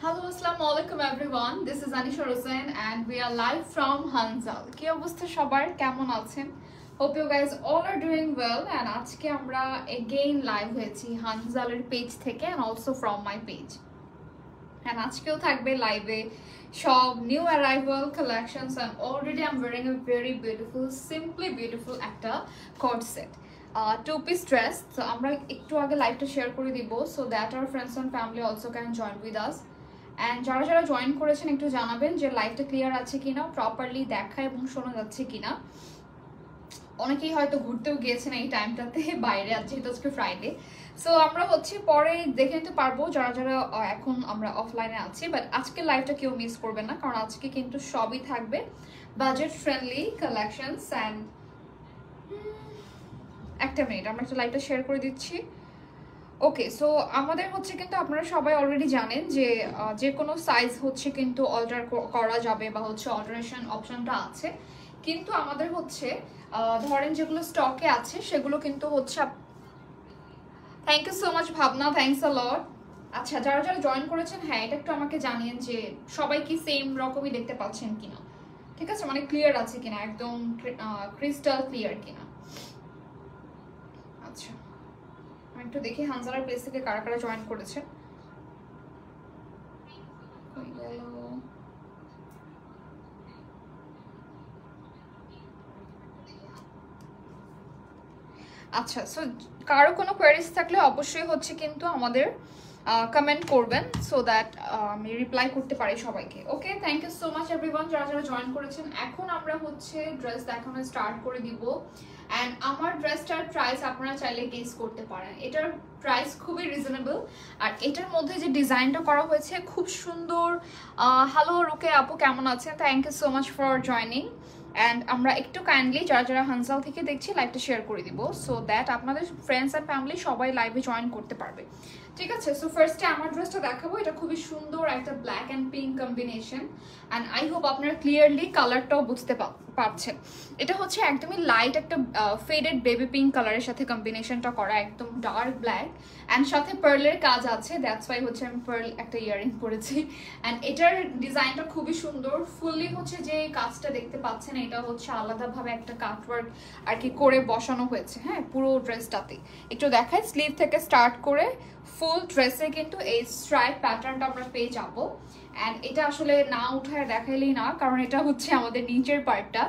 Hello, assalamu alaikum everyone. This is Anisha Hussain and we are live from Hanzal. কি অবস্থা সবার, কেমন আছেন? Hope you guys all are doing well and আজকে আমরা again live হয়েছি হানজালের পেজ থেকে and also from my page. And আজকেও থাকবে লাইভে সব new arrival collections and already I'm wearing a very beautiful, simply beautiful একটা cord set. Two-piece dress. So আমরা একটু আগে লাইভটা শেয়ার করে দিব so that our friends and family also can join with us. And যারা যারা জয়েন করেছেন একটু জানাবেন যে লাইভটা ক্লিয়ার আছে কিনা, প্রপারলি দেখা এবং শোনা যাচ্ছে কিনা। অনেকেই হয়তো ঘুরতেও গিয়েছেন এই টাইমটাতে বাইরে, যেহেতু আজকে ফ্রাইডে, সো আমরা হচ্ছে পরে দেখে নিতে পারবো যারা যারা এখন আমরা অফলাইনে আছি। বাট আজকে লাইভটা কেউ মিস করবেন না, কারণ আজকে কিন্তু সবই থাকবে বাজেট ফ্রেন্ডলি কালেকশনস। অ্যান্ড একটা মিনিট, আমরা একটা লাইভটা শেয়ার করে দিচ্ছি। ওকে, সো আমাদের হচ্ছে কিন্তু আপনারা সবাই অলরেডি জানেন যে যে কোনো সাইজ হচ্ছে কিন্তু অল্টার করা যাবে বা হচ্ছে অল্টারেশন অপশনটা আছে, কিন্তু আমাদের হচ্ছে ধরেন যেগুলো স্টকে আছে সেগুলো কিন্তু হচ্ছে। থ্যাংক ইউ সো মাচ ভাবনা, থ্যাংকস আ লট। আচ্ছা, যারা যারা জয়েন করেছেন, হ্যাঁ এটা একটু আমাকে জানিয়েন যে সবাই কি সেম রকমই দেখতে পাচ্ছেন কিনা, ঠিক আছে, মানে ক্লিয়ার আছে কিনা, একদম ক্রিস্টাল ক্লিয়ার কিনা। আচ্ছা, একটু দেখি হানজালার পেজ থেকে কারা কারা জয়েন করেছে। আচ্ছা, সো কারো কোনো কোয়েরিজ থাকলে অবশ্যই হচ্ছে কিন্তু আমাদের কমেন্ট করবেন সো দ্যাট আমি রিপ্লাই করতে পারি সবাইকে। Okay, thank you so much everyone যারা যারা জয়েন করেছেন। এখন আমরা হচ্ছে ড্রেস দেখানো স্টার্ট করে দিব। অ্যান্ড আমার ড্রেসটার প্রাইস আপনারা চাইলে গেস করতে পারেন। এটার প্রাইস খুবই রিজনেবল, আর এটার মধ্যে যে ডিজাইনটা করা হয়েছে খুব সুন্দর। হ্যালো রুকে আপু, কেমন আছেন? Thank you so much for joining. And আমরা একটু কাইন্ডলি যারা যারা হানজাল থেকে দেখছি লাইভটা শেয়ার করে দিব সো দ্যাট আপনাদের ফ্রেন্ডস অ্যান্ড ফ্যামিলি সবাই লাইভে জয়েন করতে পারবে, ঠিক আছে। সো ফার্স্টে আমার ড্রেসটা দেখাবো। এটা খুবই সুন্দর একটা black and pink combination, and I hope আপনারা ক্লিয়ারলি কালারটাও বুঝতে পারছেন। এটা হচ্ছে একদমই লাইট একটা ফেডেড বেবি পিঙ্ক কালারের সাথে কম্বিনেশনটা করা, একদম ডার্ক ব্ল্যাক, অ্যান্ড সাথে পার্লের কাজ আছে, দ্যাটস ওয়াই হচ্ছে আমি পার্ল একটা ইয়ারিং পরেছি। অ্যান্ড এটার ডিজাইনটা খুবই সুন্দর, ফুললি হচ্ছে যে কাজটা দেখতে পাচ্ছেন এটা হচ্ছে আলাদাভাবে একটা কাটওয়ার্ক আর কি করে বসানো হয়েছে, হ্যাঁ, পুরো ড্রেসটাতে। একটু দেখায়, স্লিভ থেকে স্টার্ট করে ফুল ড্রেসে কিন্তু এই স্ট্রাইপ প্যাটার্নটা আমরা পেয়ে যাবো। অ্যান্ড এটা আসলে না উঠায় দেখাইলেই না, কারণ এটা হচ্ছে আমাদের নিচের পার্টটা,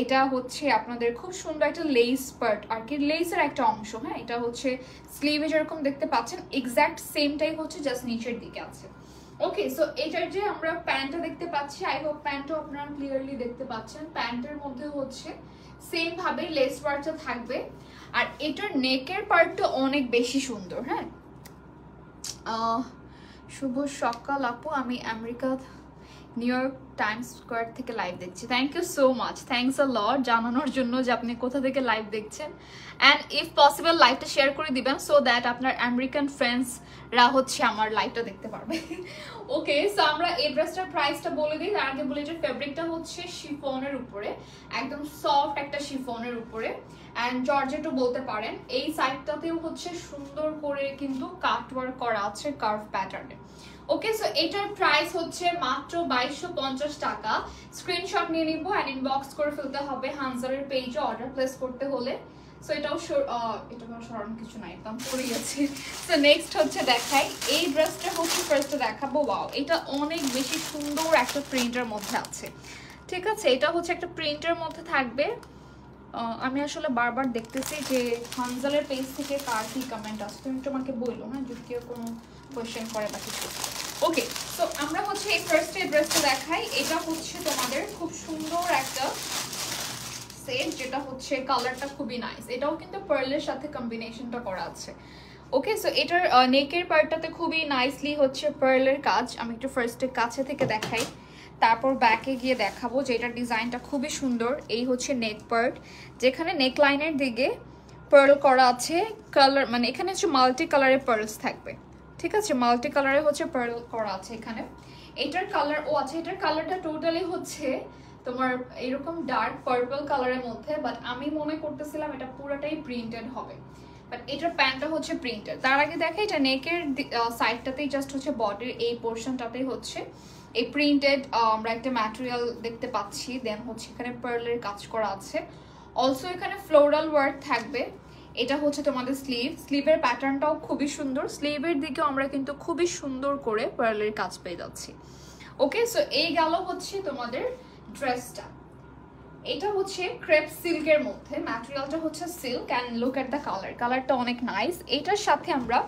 এটা হচ্ছে আপনাদের খুব সুন্দর একটা লেস পার্ট আর কি, লেসের একটা অংশ, হ্যাঁ। এটা হচ্ছে স্লিভে যেরকম দেখতে পাচ্ছেন এক্স্যাক্ট সেমটাই হচ্ছে, জাস্ট নিচের দিকে আছে। ওকে, সো এটার যে আমরা প্যান্টটা দেখতে পাচ্ছি, আই হোপ প্যান্টও আপনারা ক্লিয়ারলি দেখতে পাচ্ছেন। প্যান্টের মধ্যে হচ্ছে সেম ভাবে লেস ওয়ার্কটা থাকবে, আর এটার নেকের পার্টটা অনেক বেশি সুন্দর, হ্যাঁ। শুভ সকাল আপু, আমি America New York Times Square থেকে লাইভ দেখছি। Thank you so much, thanks a lot জানানোর জন্য যে আপনি কোথা থেকে লাইভ দেখছেন। অ্যান্ড ইফ পসিবল লাইভটা শেয়ার করে দিবেন সো দ্যাট আপনার আমেরিকান ফ্রেন্ডসরা হচ্ছে আমার লাইভটা দেখতে পারবে। ওকে, সো আমরা এই ড্রেসটার প্রাইসটা বলে দিই। তার আগে বলে এটার ফেব্রিকটা হচ্ছে শিফনের উপরে, একদম সফট একটা শিফনের উপরে, অ্যান্ড জর্জেটও বলতে পারেন। এই সাইডটাতেও হচ্ছে সুন্দর করে কিন্তু কাটওয়ার্ক করা আছে কার্ভ প্যাটার্নে। ওকে, সো এটার প্রাইস হচ্ছে মাত্র 2250 টাকা। স্ক্রিনশট নিয়ে নিব অ্যান্ড ইনবক্স করে ফেলতে হবে হানজালের পেজে অর্ডার প্লেস করতে হলে। সো এটাও এটা সরানো কিছু নাই, একদম পরেই আছে। সো নেক্সট হচ্ছে দেখাই, এই ড্রেসটা হচ্ছে ফার্স্টে দেখাবো। ওয়াও, এটা অনেক বেশি সুন্দর একটা প্রিন্টের মধ্যে আছে, ঠিক আছে। এটা হচ্ছে একটা প্রিন্টের মধ্যে থাকবে। আমি আসলে বারবার দেখতেছি যে হানজালের পেজ থেকে কার কি কমেন্ট আসছে, তুমি একটু আমাকে বললো, হ্যাঁ, যদি কেউ কোনো কোয়েশ্চেন করে বা কিছু। ওকে, সো আমরা হচ্ছে এই ফার্স্টে ড্রেসটা দেখাই। এটা হচ্ছে তোমাদের খুব সুন্দর একটা সেট, যেটা হচ্ছে কালারটা খুবই নাইস। এটাও কিন্তু পার্লের সাথে কম্বিনেশনটা করা আছে। ওকে, সো এটার নেকের পার্টটাতে খুবই নাইসলি হচ্ছে পার্লের কাজ। আমি একটু ফার্স্টে কাছে থেকে দেখাই, তারপর ব্যাকে গিয়ে দেখাবো যে এটার ডিজাইনটা খুবই সুন্দর। এই হচ্ছে নেক পার্ট, যেখানে নেক লাইনের দিকে পার্ল করা আছে, কালার মানে এখানে হচ্ছে মাল্টি কালারের পার্লস থাকবে, ঠিক আছে। মাল্টি কালারে হচ্ছে পার্ল করা আছে এখানে। এটার কালার আচ্ছা, এটার কালারটা টোটালি হচ্ছে তোমার এরকম ডার্ক পার্পল কালারের মধ্যে, বাট আমি মনে করতেছিলাম এটা পুরোটাই প্রিন্টেড হবে। বাট এটার প্যান্টটা হচ্ছে প্রিন্টেড। তার আগে দেখে এটা নেকের সাইডটাতেই জাস্ট হচ্ছে বডির এই পোর্শনটাতেই হচ্ছে এই প্রিন্টেড আমরা একটা ম্যাটেরিয়াল দেখতে পাচ্ছি। দেন হচ্ছে এখানে পার্লের কাজ করা আছে, অলসো এখানে ফ্লোরাল ওয়ার্ক থাকবে। এটা হচ্ছে তোমাদের স্লিভের প্যাটার্নটাও খুবই সুন্দর, স্লিভের দিকেও আমরা কিন্তু খুবই সুন্দর করে পার্লের কাজ পেয়ে যাচ্ছি। ওকে, সো এই গেল হচ্ছে তোমাদের ড্রেসটা। এটা হচ্ছে ক্রেপ সিল্কের মধ্যে, ম্যাটেরিয়ালটা হচ্ছে silk and look at the কালারটা অনেক নাইস। এটার সাথে আমরা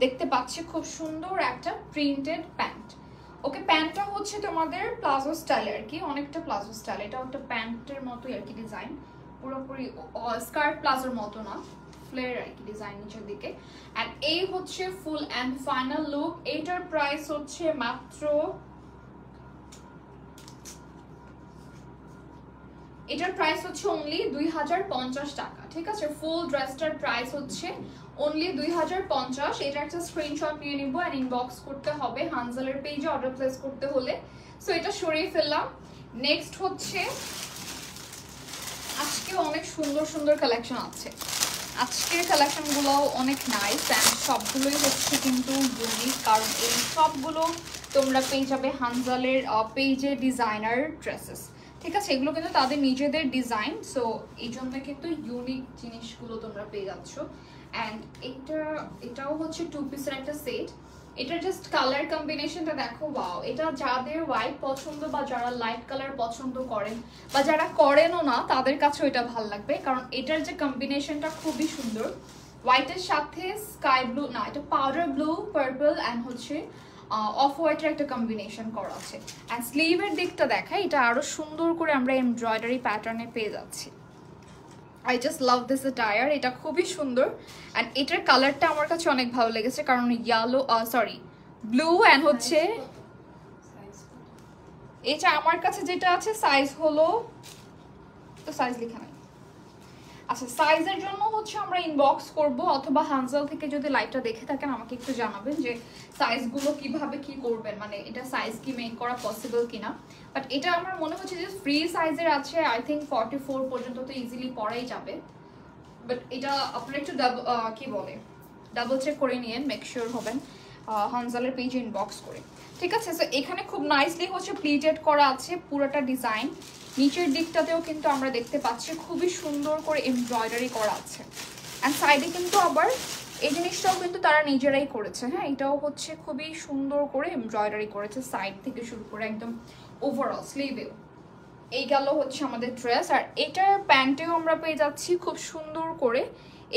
দেখতে পাচ্ছি খুব সুন্দর একটা প্রিন্টেড প্যান্ট। ওকে, প্যান্টটা হচ্ছে তোমাদের প্লাজো স্টাইল আর কি, অনেকটা প্লাজো স্টাইল। এটা একটা প্যান্টের মতোই আর কি ডিজাইন, পুরোপুরি স্কার্ট প্লাজোর মতো না, ফ্লেয়ার আর কি ডিজাইন নিচের দিকে। অ্যান্ড এই হচ্ছে ফুল অ্যান্ড ফাইনাল লুক। এইটার প্রাইস হচ্ছে মাত্র, এটার প্রাইস হচ্ছে অনলি 2050 টাকা। ঠিক আছে, ফুল ড্রেসটার প্রাইস হচ্ছে অনলি 2050। এটা একটা স্ক্রিনশট নিয়ে নিব আর ইনবক্স করতে হবে হানজালের পেজে অর্ডার প্লেস করতে হলে। সো এটা সরিয়ে ফেললাম। নেক্সট হচ্ছে আজকে অনেক সুন্দর সুন্দর কালেকশন আছে। আজকের কালেকশনগুলো অনেক নাইস অ্যান্ড সবগুলোই হচ্ছে কিন্তু ইউনিক, কারণ এই সবগুলো তোমরা পেয়ে যাবে হানজালের পেজে ডিজাইনার ড্রেসেস। ঠিক আছে, এগুলো কিন্তু তাদের নিজেদের ডিজাইন, সো এই জন্য কিন্তু ইউনিক জিনিসগুলো তোমরা পেয়ে যাচ্ছ। অ্যান্ড এটাও হচ্ছে 2 পিসের একটা সেট। এটার জাস্ট কালার কম্বিনেশনটা দেখো, ওয়াও! এটা যাদের হোয়াইট পছন্দ বা যারা লাইট কালার পছন্দ করেন বা যারা করেনও না তাদের কাছেও এটা ভালো লাগবে, কারণ এটার যে কম্বিনেশনটা খুবই সুন্দর। হোয়াইটের সাথে স্কাই ব্লু, না এটা পাউডার ব্লু, পার্পল অ্যান্ড হচ্ছে অফ হোয়াইটের একটা কম্বিনেশন করা আছে। অ্যান্ড স্লিভের দিকটা দেখায়, এটা আরো সুন্দর করে আমরা এমব্রয়ডারি প্যাটার্নে পেয়ে যাচ্ছি। I just love this attire, এটা খুবই সুন্দর। অ্যান্ড এটার কালারটা আমার কাছে অনেক ভালো লেগেছে, কারণ ব্লু অ্যান্ড হচ্ছে এটা আমার কাছে যেটা আছে সাইজ হলো, তো সাইজ লেখা নাই। আচ্ছা, সাইজের জন্য হচ্ছে আমরা ইনবক্স করব, অথবা হানজাল থেকে যদি লাইভটা দেখে থাকেন আমাকে একটু জানাবেন যে সাইজগুলো কিভাবে কি করবেন, মানে এটা সাইজ কি মেক করা পসিবল কিনা। বাট এটা আমার মনে হচ্ছে যে ফ্রি সাইজের আছে, আই থিঙ্ক 44 পর্যন্ত তো ইজিলি পরাই যাবে। বাট এটা আপনারা একটু ডাবল চেক করে নিয়েন, মেক শিওর হবেন হানজালের পেজে ইনবক্স করে। ঠিক আছে, সো এখানে খুব নাইসলি হচ্ছে প্লিটেড করা আছে পুরোটা ডিজাইন। নিচের দিকটাতেও কিন্তু আমরা দেখতে পাচ্ছি খুবই সুন্দর করে এমব্রয়ডারি করা আছে। অ্যান্ড সাইডে কিন্তু আবার এই জিনিসটাও কিন্তু তারা নিজেরাই করেছে। হ্যাঁ, এটাও হচ্ছে খুবই সুন্দর করে এমব্রয়ডারি করেছে সাইড থেকে শুরু করে একদম ওভারঅল স্লিভেও। এই গেল হচ্ছে আমাদের ড্রেস। আর এটার প্যান্টেও আমরা পেয়ে যাচ্ছি খুব সুন্দর করে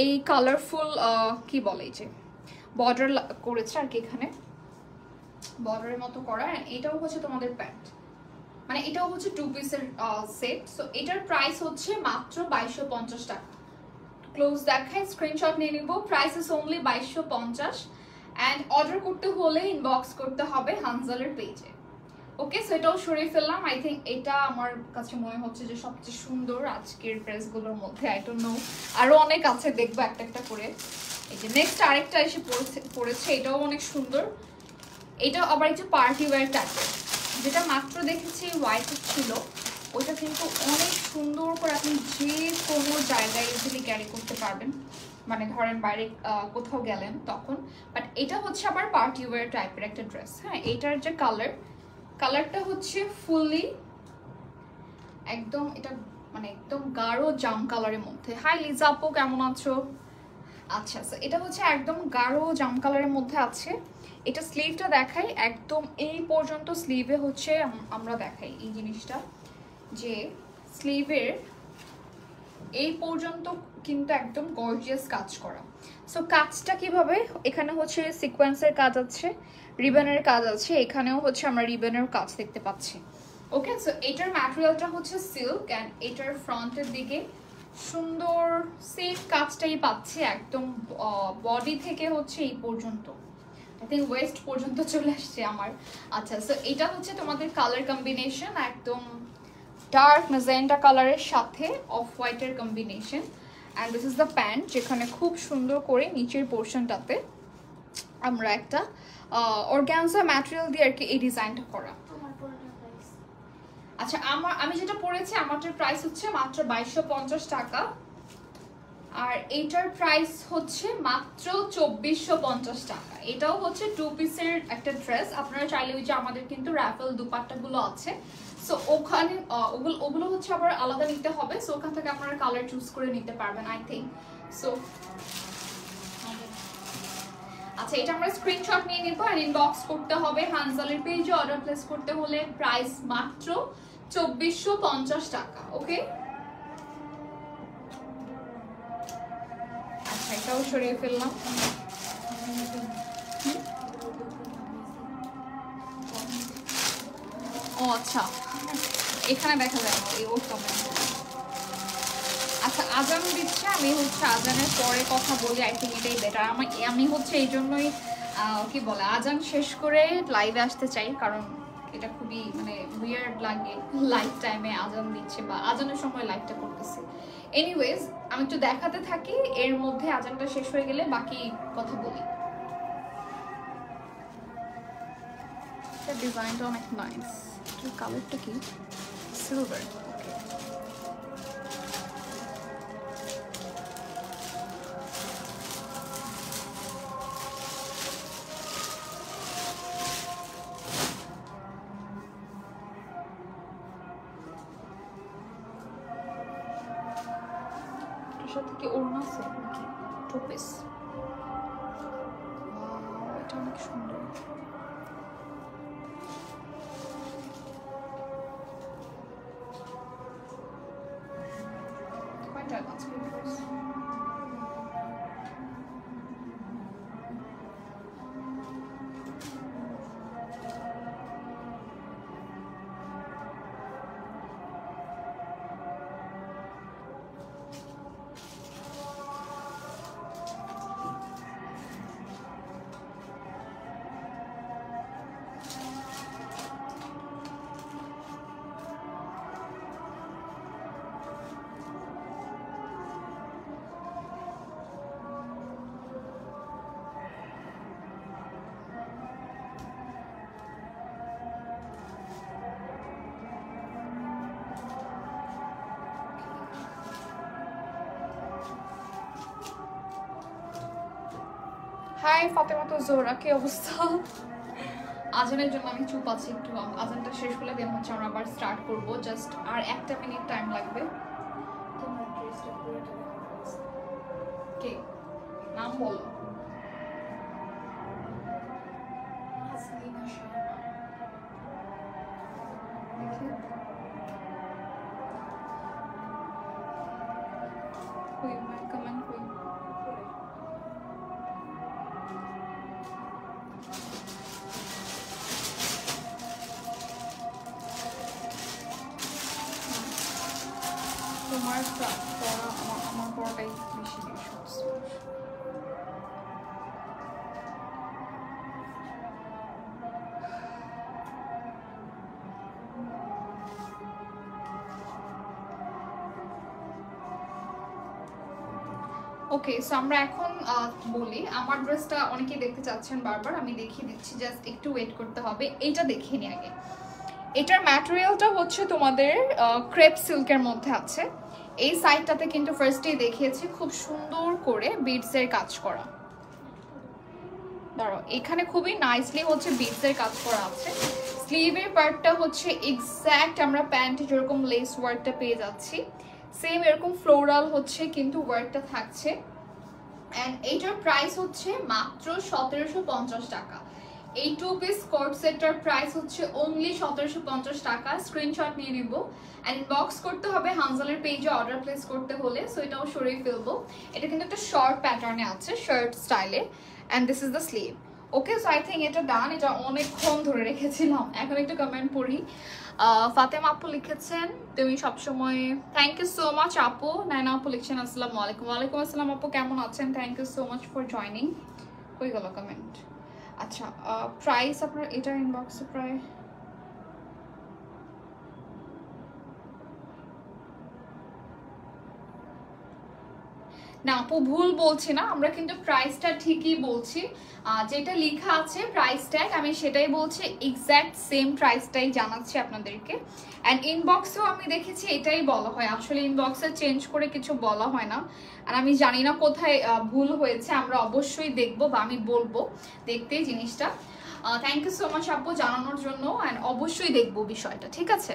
এই কালারফুল কি বলে, যে বর্ডার করেছে আর কি, এখানে বর্ডারের মতো করা। এটাও হচ্ছে তোমাদের প্যান্ট, মানে এটাও হচ্ছে 2 পিসের সেট। সো এটার প্রাইস হচ্ছে মাত্র 2250 টাকা। ক্লোজ দেখায়, স্ক্রিনশট নিয়ে নিব। Price is only 2250 and order করতে হলে ইনবক্স করতে হবে হানজালের পেজে। ওকে, সো এটাও সরিয়ে ফেললাম। আই থিঙ্ক এটা আমার কাছে মনে হচ্ছে যে সবচেয়ে সুন্দর আজকের ড্রেসগুলোর মধ্যে। আই ডোন্ট নো, আরো অনেক আছে, দেখবো একটা একটা করে। এই যে নেক্সট আরেকটা এসে পড়েছে, এটাও অনেক সুন্দর। এটাও আবার একটু পার্টি ওয়্যার টাইপের, যেটা মাত্র দেখেছি হোয়াইট ছিল, ওইটা কিন্তু অনেক সুন্দর করে আপনি যে কোনো জায়গায় ইজিলি ক্যারি করতে পারবেন, মানে ধরেন বাইরে কোথাও গেলেন তখন। বাট এটা হচ্ছে আবার পার্টি ওয়্যার টাইপের একটা ড্রেস। হ্যাঁ, এটার যে কালারটা হচ্ছে ফুললি একদম, এটা মানে একদম গাঢ় জাম কালারের মধ্যে। হাই লিজা আপু, কেমন আছো? আচ্ছা, এটা হচ্ছে একদম গাঢ় জাম কালারের মধ্যে আছে। এটা স্লিভটা দেখাই, একদম এই পর্যন্ত স্লিভে হচ্ছে আমরা দেখাই এই জিনিসটা, যে স্লিভের এই পর্যন্ত কিন্তু একদম গর্জিয়াস কাজ করা। সো কাজটা কিভাবে, এখানে হচ্ছে সিকোয়েন্সের কাজ আছে, রিবনের কাজ আছে, এখানেও হচ্ছে আমরা রিবনের কাজ দেখতে পাচ্ছি। ওকে, সো এটার ম্যাটেরিয়ালটা হচ্ছে সিল্ক অ্যান্ড এটার ফ্রন্টের দিকে সুন্দর সেম কাজটাই পাচ্ছি একদম বডি থেকে হচ্ছে এই পর্যন্ত, আই থিঙ্ক ওয়েস্ট পর্যন্ত চলে আসছে আমার। আচ্ছা, সো এটা হচ্ছে তোমাদের কালার কম্বিনেশন, একদম ডার্ক ম্যাজেন্টা কালারের সাথে অফ হোয়াইটের combination. And this is the pant, যেখানে খুব সুন্দর করে নিচের পোর্শনটাতে আমরা একটা অর্গানজা ম্যাটেরিয়াল দিয়ে আর কি এই ডিজাইনটা করা। আচ্ছা, আমি যেটা পরেছি আমারটার প্রাইস হচ্ছে মাত্র 2250 টাকা। আর এটার প্রাইস হচ্ছে মাত্র 2450 টাকা। এটাও হচ্ছে 2 পিসের একটা ড্রেস। আপনারা চাইলে ওই যে আমাদের কিন্তু রাফেল দুপাট্টাগুলো আছে, সো ওখানে ওগুলো হচ্ছে আবার আলাদা নিতে হবে, সো ওখান থেকে আপনারা কালার চুজ করে নিতে পারবেন আই থিঙ্ক। সো আচ্ছা, এটা আমরা স্ক্রিনশট নিয়ে নিব আর ইনবক্স করতে হবে। হানজালের পেজে অর্ডার প্লেস করতে হলে প্রাইস মাত্র 2450 টাকা। ওকে, আচ্ছা এটাও সরিয়ে ফেললাম। ও আচ্ছা, এখানে দেখা যায় এই ওর কমেন্ট। আচ্ছা, আজান দিচ্ছে, আমি হচ্ছে আজানের পরে কথা বলি, আই থিঙ্ক এটাই বেটার। আমি হচ্ছে এই জন্যই কি বলে আজান শেষ করে লাইভে আসতে চাই, কারণ এটা খুবই মানে উইয়ার্ড লাগে লাইভ টাইমে আজান দিচ্ছে বা আজানের সময় লাইভটা করতেছে। এনিওয়েজ, আমি একটু দেখাতে থাকি, এর মধ্যে আজানটা শেষ হয়ে গেলে বাকি কথা বলি। ডিজাইনটা অনেক নাইস। কালারটা কি? সিলভার। সাথে কি ওড়না আছে নাকি টু পিস? এটা অনেক সুন্দর। কয়টা আজকে ড্রেস? হাই ফাতেমা তো জোহরা, কি অবস্থা? আজানের জন্য আমি চুপ আছি একটু, আজানটা শেষ হলে দেন হচ্ছে আমরা আবার স্টার্ট করব। জাস্ট আর একটা মিনিট টাইম লাগবে। কে নাম বলো? তোমার পড়া আমার পড়াটাই বেশি ওকে। সো আমরা এখন বলি, আমার ড্রেসটা অনেকেই দেখতে চাচ্ছেন বারবার, আমি দেখিয়ে দিচ্ছি, জাস্ট একটু ওয়েট করতে হবে। এইটা দেখিয়ে নি আগে। এটার ম্যাটেরিয়ালটা হচ্ছে তোমাদের ক্রেপ সিল্কের মধ্যে আছে। এই সাইডটাতে কিন্তু ফার্স্টেই দেখিয়েছি খুব সুন্দর করে বিডসের কাজ করা। ধরো এখানে খুবই নাইসলি হচ্ছে বিডসের কাজ করা আছে। স্লিভের পার্টটা হচ্ছে এক্স্যাক্ট আমরা প্যান্টে যেরকম লেস ওয়ার্কটা পেয়ে যাচ্ছি, সেম এরকম ফ্লোরাল হচ্ছে কিন্তু ওয়ার্কটা থাকছে। অ্যান্ড এইটার প্রাইস হচ্ছে মাত্র 1750 টাকা। এই টু পিস কোট সেটটার প্রাইস হচ্ছে অনলি 1750 টাকা। স্ক্রিনশট নিয়ে নিব অ্যান্ড বক্স করতে হবে হানজালের পেজে অর্ডার প্লেস করতে হলে। সো এটাও সরিয়ে ফেলবো। এটা কিন্তু একটা শর্ট প্যাটার্নে আছে, শার্ট স্টাইলে, and this is the sleeve. Okay, so I think এটা ডান। এটা অনেকক্ষণ ধরে রেখেছিলাম, এখন একটু কমেন্ট পড়ি। ফাতেমা আপু লিখেছেন তুমি সবসময়, থ্যাংক ইউ সো মাচ আপু। নাইনা আপু লিখছেন আসসালামু আলাইকুম। ওয়ালাইকুম আসসালাম আপু, কেমন আছেন? Thank you so much for joining. কই গেল কমেন্ট? আচ্ছা, প্রাইস আপনার এটার ইনবক্সে প্রায় না আপু ভুল বলছি না, আমরা কিন্তু প্রাইসটা ঠিকই বলছি, যেটা লেখা আছে প্রাইস ট্যাগ আমি সেটাই বলছি, এক্স্যাক্ট সেম প্রাইসটাই জানাচ্ছি আপনাদেরকে। অ্যান্ড ইনবক্সেও আমি দেখেছি এটাই বলা হয়, আসলে ইনবক্সে চেঞ্জ করে কিছু বলা হয় না। আর আমি জানি না কোথায় ভুল হয়েছে, আমরা অবশ্যই দেখবো বা আমি বলবো দেখতে জিনিসটা। থ্যাংক ইউ সো মাচ আপু জানানোর জন্য, অ্যান্ড অবশ্যই দেখবো বিষয়টা, ঠিক আছে।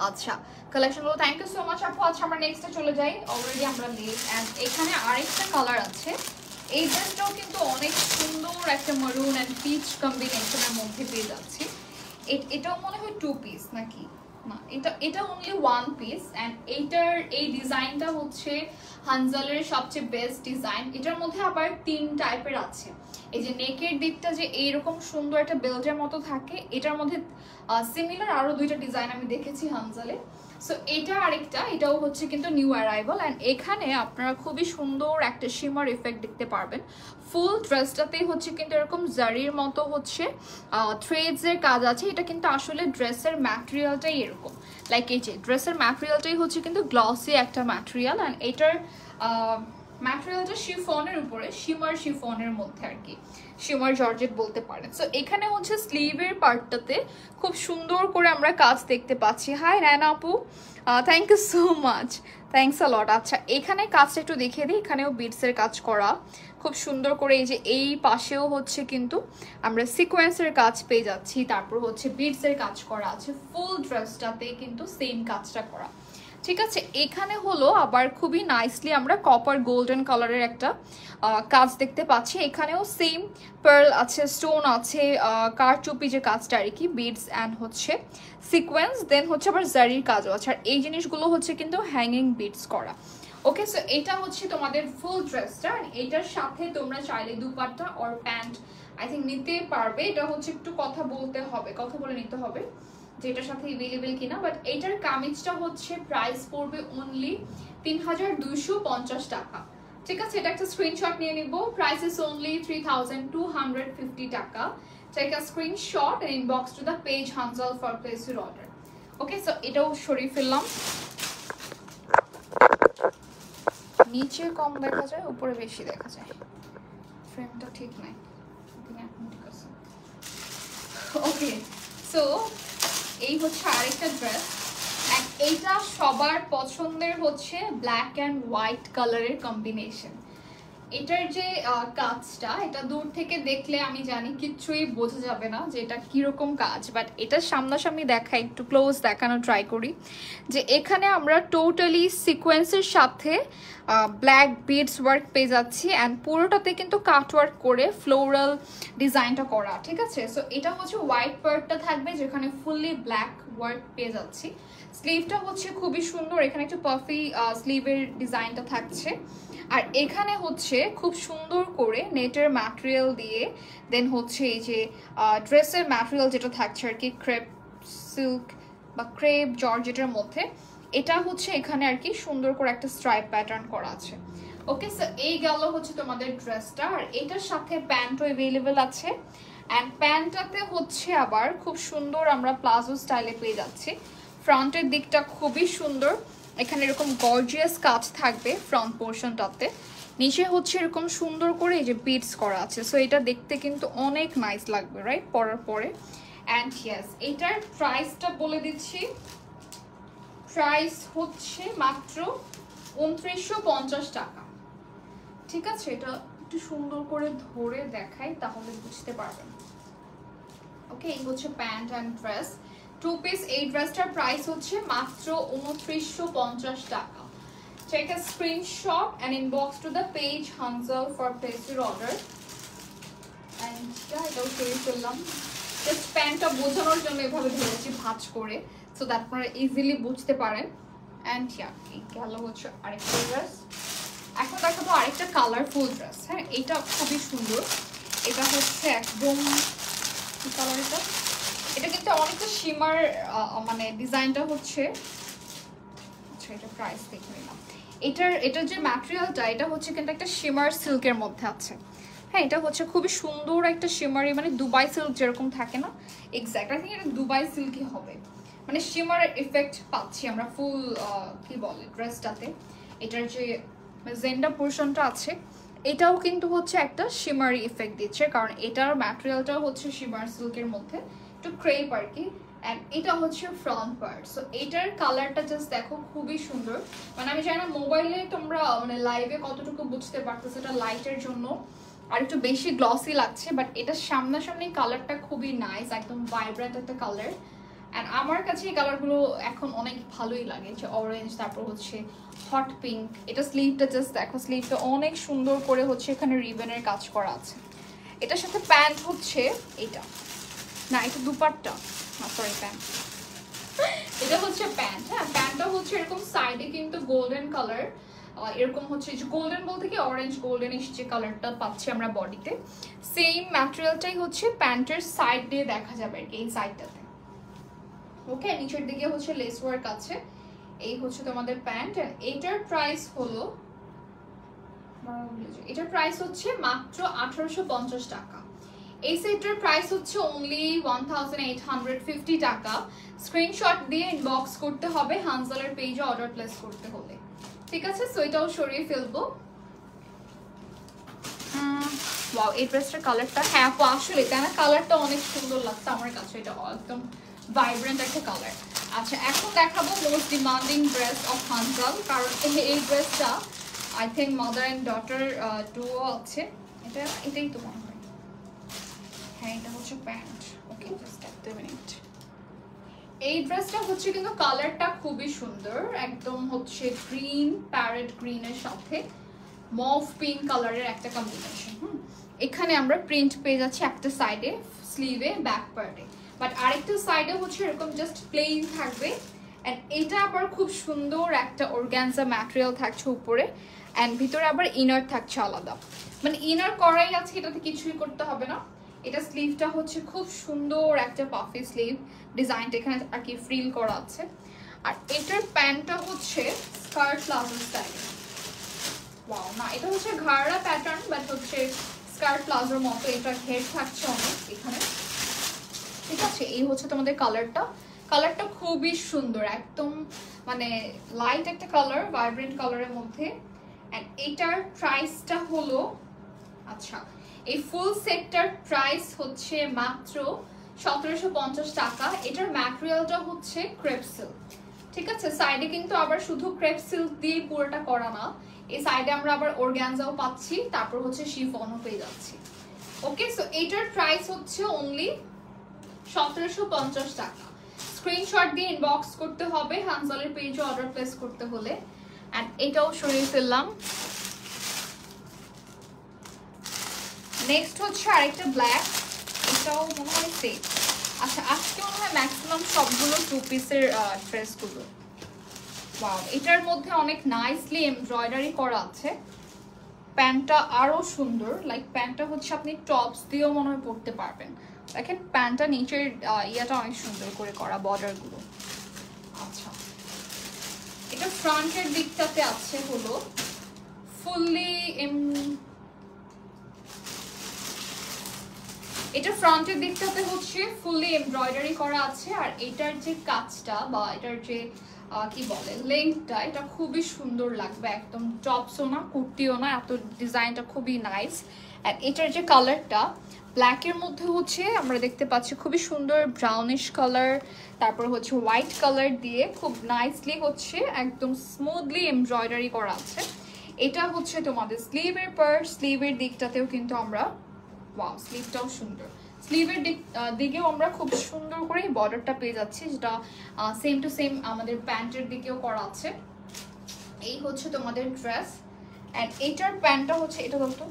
আচ্ছা কালেকশনগুলো থ্যাংক ইউ সো মাচ আপু। আচ্ছা আমরা নেক্সটে চলে যাই, অলরেডি আমরা লেট। অ্যান্ড এখানে আরেকটা কালার আছে, এই ড্রেসটাও কিন্তু অনেক সুন্দর একটা মারুন অ্যান্ড পিচ কম্বিনেশনের মধ্যে পেয়ে যাচ্ছি। এটাও মনে হয় 2 পিস নাকি না, এটা অনলি 1 পিস। অ্যান্ড এইটার এই ডিজাইনটা হচ্ছে হানজালের সবচেয়ে বেস্ট ডিজাইন। এটার মধ্যে আবার 3 টাইপের আছে, এই যে নেকের দিকটা যে এইরকম সুন্দর একটা বেল্টের মতো থাকে, এটার মধ্যে সিমিলার আরো 2টা ডিজাইন আমি দেখেছি হানজালে। সো এটা আরেকটা, এটাও হচ্ছে কিন্তু নিউ অ্যারাইভাল। অ্যান্ড এখানে আপনারা খুবই সুন্দর একটা শিমার ইফেক্ট দেখতে পারবেন। ফুল ড্রেসটাতেই হচ্ছে কিন্তু এরকম জারির মতো হচ্ছে থ্রেডসের কাজ আছে। এটা কিন্তু আসলে ড্রেসের ম্যাটেরিয়ালটাই এরকম, লাইক এই যে ড্রেসের ম্যাটেরিয়ালটাই হচ্ছে কিন্তু গ্লসি একটা ম্যাটেরিয়াল। অ্যান্ড এটার ম্যাটেরিয়ালটা শিফনের উপরে, শিফনের মধ্যে আর কি, শিমার জর্জেট বলতে পারেন। সো এখানে হচ্ছে স্লিভের পার্টটাতে খুব সুন্দর করে আমরা কাজ দেখতে পাচ্ছি। হাই রায়না আপু, thank you so much, thanks a lot. আচ্ছা এখানে কাজটা একটু দেখিয়ে দিই, এখানেও বিটসের কাজ করা খুব সুন্দর করে, এই যে এই পাশেও হচ্ছে কিন্তু আমরা সিকোয়েন্সের কাজ পেয়ে যাচ্ছি, তারপর হচ্ছে বিটসের কাজ করা আছে, ফুল ড্রেসটাতে কিন্তু সেম কাজটা করা, ঠিক আছে। এখানে হলো আবার খুবই নাইসলি আমরা কপার গোল্ডেন কালারের একটা কাজ দেখতে পাচ্ছি। এখানেও সেম পার্ল আছে, স্টোন আছে, কারচুপি যে কাজটা আর কি, বিডস অ্যান্ড হচ্ছে সিকোয়েন্স, দেন হচ্ছে আবার জারির কাজও আছে। আর এই জিনিসগুলো হচ্ছে কিন্তু হ্যাঙ্গিং বিডস করা। ওকে সো এটা হচ্ছে তোমাদের ফুল ড্রেসটা। এটার সাথে তোমরা চাইলে dupatta or pant I think নিতে পারবে। এটা হচ্ছে একটু কথা বলে নিতে হবে যে এটার সাথে অ্যাভেলেবেল কিনা। বাট এটার কামিজটা হচ্ছে প্রাইস পড়বে অনলি 3250 টাকা, ঠিক আছে। এটা একটা স্ক্রিনশট নিয়ে নিব, প্রাইস ইজ অনলি 3250 টাকা। Take a screenshot and inbox to the page Hanzal for place your order. Okay so এটাও সরিয়ে ফেললাম, নিচে কম দেখা যায় উপরে বেশি দেখা যায়, ফ্রেমটা ঠিক নাই। ওকে সো এই হচ্ছে আরেকটা ড্রেস। এইটা সবার পছন্দের হচ্ছে ব্ল্যাক অ্যান্ড হোয়াইট কালারের কম্বিনেশন। এটার যে কাজটা, এটা দূর থেকে দেখলে আমি জানি কিচ্ছুই বোঝা যাবে না যে এটা কিরকম কাজ, বাট এটা সামনাসামনি দেখা, একটু ক্লোজ দেখানো ট্রাই করি। যে এখানে আমরা টোটালি সিকোয়েন্সের সাথে ব্ল্যাক বিডস ওয়ার্ক পেয়ে যাচ্ছি, অ্যান্ড পুরোটাতে কিন্তু কাট ওয়ার্ক করে ফ্লোরাল ডিজাইনটা করা, ঠিক আছে। সো এটা হচ্ছে হোয়াইট পার্টটা থাকবে যেখানে ফুললি ব্ল্যাক ওয়ার্ক পেয়ে যাচ্ছি। স্লিভটা হচ্ছে খুবই সুন্দর, এখানে একটু পাফি স্লিভের ডিজাইনটা থাকছে। আর এখানে হচ্ছে খুব সুন্দর করে নেটের ম্যাটেরিয়াল দিয়ে, দেন হচ্ছে এই যে ড্রেসের ম্যাটেরিয়াল যেটা থাকছে আর কি, ক্রেপ সিল্ক বা ক্রেপ জর্জেটের মধ্যে, এটা হচ্ছে এখানে আর কি সুন্দর করে একটা স্ট্রাইপ প্যাটার্ন করা আছে। ওকে সো এই গেল হচ্ছে তোমাদের ড্রেসটা। আর এটার সাথে প্যান্টও অ্যাভেলেবেল আছে, অ্যান্ড প্যান্টটাতে হচ্ছে আবার খুব সুন্দর আমরা প্লাজো স্টাইলে পেয়ে যাচ্ছি। ফ্রন্টের দিকটা খুবই সুন্দর, এখানে এরকম গর্জিয়াস কাজ থাকবে ফ্রন্ট পোর্শনটাতে, নিচে হচ্ছে এরকম সুন্দর করে এই যে বিটস করা আছে। সো এটা দেখতে কিন্তু অনেক নাইস লাগবে রাইট পরার পরে। অ্যান্ড ইয়েস এটার প্রাইসটা বলে দিচ্ছি, প্রাইস হচ্ছে মাত্র 2950 টাকা, ঠিক আছে। এটা একটু সুন্দর করে ধরে দেখাই তাহলে বুঝতে পারবেন। ওকে এই হচ্ছে প্যান্ট অ্যান্ড ড্রেস 2 পিস। এই ড্রেসটার প্রাইস হচ্ছে মাত্র 2950 টাকা। Take a screenshot and inbox to the page Hanzal for place your order. And এটাও সরিয়ে ফেললাম, জাস্ট প্যান্টটা বোঝানোর জন্য এভাবে ধরেছি ভাঁজ করে, সো দ্যাট আপনারা ইজিলি বুঝতে পারেন। অ্যান্ড এই গেল হচ্ছে আরেকটা ড্রেস। এখন দেখাবো আরেকটা কালারফুল ড্রেস। হ্যাঁ এটা খুবই সুন্দর, এটা হচ্ছে একদম কি কালার, এটা কিন্তু অনেকটা শিমার মানে ডিজাইনটা হচ্ছে। আচ্ছা এটা প্রাইস দেখে নিলাম। এটার যে ম্যাটেরিয়ালটা এটা হচ্ছে কিন্তু একটা শিমার সিল্কের মধ্যে আছে। হ্যাঁ এটা হচ্ছে খুবই সুন্দর একটা শিমারি, মানে দুবাই সিল্ক যেরকম থাকে না, এক্স্যাক্ট আই থিঙ্ক এটা দুবাই সিল্কই হবে, মানে শিমার এফেক্ট পাচ্ছি আমরা ফুল কি বলে ড্রেসটাতে। এটার যে মেজেন্ডা পোর্শনটা আছে, এটাও কিন্তু হচ্ছে একটা শিমারি ইফেক্ট দিচ্ছে, কারণ এটার ম্যাটেরিয়ালটাও হচ্ছে শিমার সিল্কের মধ্যে একটু ক্রেপ আর কি। অ্যান্ড এটা হচ্ছে ফ্রন্ট পার্ট। সো এটার কালারটা জাস্ট দেখো খুবই সুন্দর। মানে আমি জানি না মোবাইলে তোমরা মানে লাইভে কতটুকু বুঝতে পারতেছো, এটা লাইটের জন্য আর একটু বেশি গ্লসি লাগছে, বাট এটা সামনাসামনি কালারটা খুবই নাইস, একদম ভাইব্রেন্ট একটা কালার। অ্যান্ড আমার কাছে এই কালারগুলো এখন অনেক ভালোই লাগে, যে অরেঞ্জ, তারপর হচ্ছে হট পিঙ্ক। এটা স্লিভটা জাস্ট দেখো, স্লিভটা অনেক সুন্দর করে হচ্ছে এখানে রিবনের কাজ করা আছে। এটার সাথে প্যান্ট হচ্ছে এটা, না এটা দুপাট্টা, সরি প্যান্ট, এটা হচ্ছে প্যান্ট। হ্যাঁ, প্যান্টটা হচ্ছে এরকম সাইডে কিন্তু গোল্ডেন কালার, এরকম হচ্ছে যে গোল্ডেন বলতে কি অরেঞ্জ গোল্ডেনিশ যে কালারটা পাচ্ছি আমরা বডিতে, সেম ম্যাটেরিয়ালটাই হচ্ছে প্যান্টের সাইড দিয়ে দেখা যাবে আর কি, এই সাইডটাতে। ওকে, নিচের দিকে হচ্ছে লেস ওয়ার্ক আছে। এই হচ্ছে তোমাদের প্যান্ট। এটার প্রাইস হলো, এটার প্রাইস হচ্ছে মাত্র 1850 টাকা। এই সেটটার প্রাইস হচ্ছে অনলি 1850 টাকা। স্ক্রিনশট দিয়ে ইনবক্স করতে হবে হানজালের পেজে অর্ডার প্লেস করতে হলে, ঠিক আছে? সো এটাও সরিয়ে ফেলবো। ওয়াও, এই ড্রেসটার কালারটা, হ্যাঁ আপু আসলে তাই না, কালারটা অনেক সুন্দর লাগছে আমার কাছে, এটা একদম ভাইব্রেন্ট একটা কালার। আচ্ছা, এখন দেখাবো most demanding dress of Hanzal, কারণ এই ড্রেসটা I think mother and daughter duo আছে। এটাই তো মনে হয়, হ্যাঁ এটা হচ্ছে প্যান্ট। ওকে, জাস্ট একটা মিনিট। এই ড্রেসটা হচ্ছে কিন্তু কালারটা খুবই সুন্দর, একদম হচ্ছে গ্রিন, প্যারেট গ্রিনের সাথে মভ পিঙ্ক কালারের একটা কম্বিনেশন। এখানে আমরা প্রিন্ট পেয়ে যাচ্ছি একটা সাইডে, স্লিভে, ব্যাক পার্টে, বাট আরেকটা সাইডে হচ্ছে এরকম জাস্ট প্লেন থাকবে। অ্যান্ড এটা আবার খুব সুন্দর একটা অর্গানজা ম্যাটেরিয়াল থাকছে উপরে, অ্যান্ড ভিতরে আবার ইনার থাকছে আলাদা, মানে ইনার করাই আছে, এটাতে কিছুই করতে হবে না। এটা স্লিভটা হচ্ছে খুব সুন্দর একটা পাফি স্লিভ ডিজাইনটা, এখানে আর কি ফ্রিল করা আছে। আর এটার প্যান্টটা হচ্ছে স্কার্ট প্লাজো স্টাইল। ওয়াও, না এটা হচ্ছে ঘাড়া প্যাটার্ন, বাট হচ্ছে স্কার্ট প্লাজোর মতো। এটা ঘের থাকছে অনেক এখানে, ঠিক আছে? এই হচ্ছে তোমাদের কালারটা। কালারটা খুবই সুন্দর, একদম মানে লাইট একটা কালার, ভাইব্রেন্ট কালারের মধ্যে। এন্ড এটার প্রাইসটা হলো, আচ্ছা এই ফুল সেটটার প্রাইস হচ্ছে মাত্র 1750 টাকা। এটার ম্যাটেরিয়ালটা হচ্ছে ক্রেপ সিল্ক, ঠিক আছে? সাইডে কিন্তু আবার শুধু ক্রেপ সিল্ক দিয়ে পুরোটা করা না, এই সাইডে আমরা আবার অর্গানজাও পাচ্ছি, তারপর হচ্ছে শিফনও পেয়ে যাচ্ছি। ওকে, সো এটার প্রাইস হচ্ছে অনলি 1750 টাকা। স্ক্রিনশট দিয়ে ইনবক্স করতে হবে হানজালের পেজে অর্ডার প্লেস করতে হলে। এন্ড এটাও সরিয়ে ফেললাম। নেক্সট হচ্ছে আরেকটা ব্ল্যাক, এটাও মনে হয় সেম। আচ্ছা, আজকে মনে হয় ম্যাক্সিমাম সবগুলো 2 পিসের ড্রেসগুলো। ওয়াও, এটার মধ্যে অনেক নাইসলি এমব্রয়ডারি করা আছে। প্যান্টটা আরো সুন্দর, লাইক প্যান্টটা হচ্ছে আপনি টপস দিয়েও মনে হয় পরতে পারবেন। দেখেন প্যান্টটা নিচের ইয়াটা অনেক সুন্দর করে করা, বর্ডারগুলো। আচ্ছা, এটা ফ্রন্টের দিকটাতে আছে হলো ফুললি এটা ফ্রন্টের দিকটাতে হচ্ছে ফুললি এমব্রয়ডারি করা আছে। আর এটার যে কাজটা বা এটার যে কি বলে লেন্থটা, এটা খুবই সুন্দর লাগবে, একদম টপসও না কুর্তিও না, এত ডিজাইনটা খুবই নাইস। আর এটার যে কালারটা ব্ল্যাকের মধ্যে হচ্ছে আমরা দেখতে পাচ্ছি খুবই সুন্দর ব্রাউনিশ কালার, তারপর হচ্ছে হোয়াইট কালার দিয়ে খুব নাইসলি হচ্ছে একদম স্মুথলি এমব্রয়ডারি করা আছে। এটা হচ্ছে তোমাদের স্লিভের পার্ট, স্লিভের দিকটাতেও কিন্তু আমরা, ওয়াও স্লিভটাও সুন্দর, স্লিভের দিকেও আমরা খুব সুন্দর করে বর্ডারটা পেয়ে যাচ্ছি, যেটা সেম টু সেম আমাদের প্যান্টের দিকেও করা আছে। এই হচ্ছে তোমাদের ড্রেস। এন্ড এটার প্যান্টটা হচ্ছে, এটা বলতো